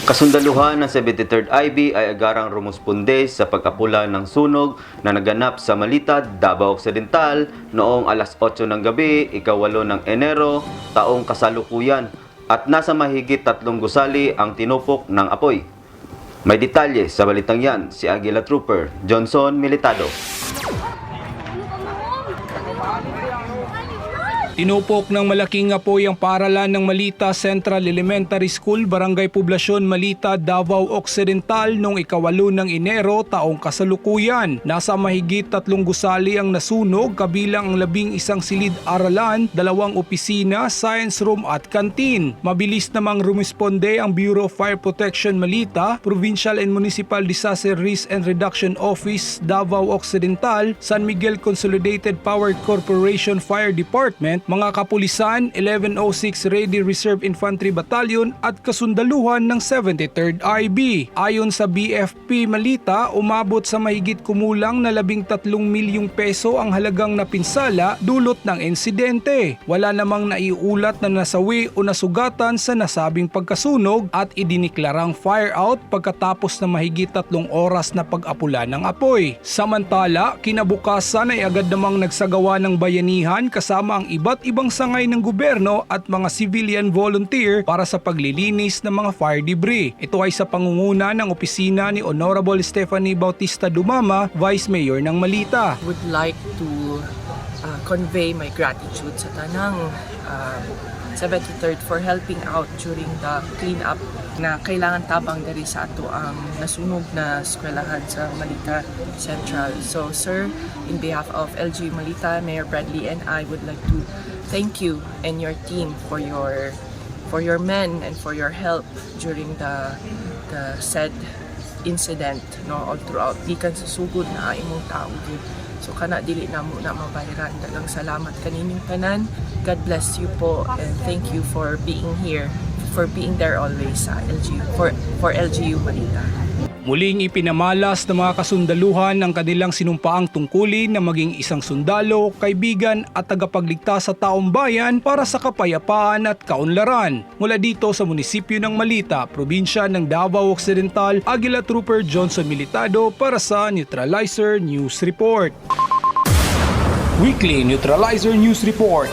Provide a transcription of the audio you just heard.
Kasundaluhan ng 73rd IB ay agarang rumusponde sa pagkapula ng sunog na naganap sa Malita, Davao Occidental noong alas 8 ng gabi, ika-8 ng Enero, taong kasalukuyan at nasa mahigit 3 gusali ang tinupok ng apoy. May detalye sa balitang yan si Aguila Trooper Johnson Militado. Tinupok ng malaking apoy ang paaralan ng Malita Central Elementary School, Barangay Poblasyon, Malita, Davao Occidental noong ika-8 ng Enero taong kasalukuyan. Nasa mahigit 3 gusali ang nasunog kabilang ang 11 silid-aralan, 2 opisina, science room at kantin. Mabilis namang rumisponde ang Bureau of Fire Protection Malita, Provincial and Municipal Disaster Risk and Reduction Office, Davao Occidental, San Miguel Consolidated Power Corporation Fire Department, mga kapulisan, 1106 Ready Reserve Infantry Battalion at kasundaluhan ng 73rd IB. Ayon sa BFP Malita, umabot sa mahigit kumulang na 13 milyong peso ang halagang napinsala dulot ng insidente. Wala namang naiulat na nasawi o nasugatan sa nasabing pagkasunog at idiniklarang fire out pagkatapos na mahigit 3 oras na pag-apula ng apoy. Samantala, kinabukasan ay agad namang nagsagawa ng bayanihan kasama ang iba't ibang sangay ng gobyerno at mga civilian volunteer para sa paglilinis ng mga fire debris. Ito ay sa pangunguna ng opisina ni Honorable Stephanie Bautista Dumama, Vice Mayor ng Malita. Would like to convey my gratitude sa tanang 73rd for helping out during the cleanup na kailangan tabang dari sa ato ang nasunog na eskwelahan sa Malita Central. So sir, in behalf of LGU Malita, Mayor Bradley and I would like to thank you and your team for your men and for your help during the said incident, no, all throughout. Gikan sa sugod na imong tao. So kana dili na mo na mabayaran. Daghang salamat kaninyong tanan. God bless you po and thank you for being here, for being there always sa LGU, for LGU Malita. Muling ipinamalas ng mga kasundaluhan ang kanilang sinumpaang tungkulin na maging isang sundalo, kaibigan at tagapagligtas sa taong bayan para sa kapayapaan at kaunlaran. Mula dito sa munisipyo ng Malita, probinsya ng Davao Occidental, Aguila Trooper Johnson Militado para sa Neutralizer News Report. Weekly Neutralizer News Report.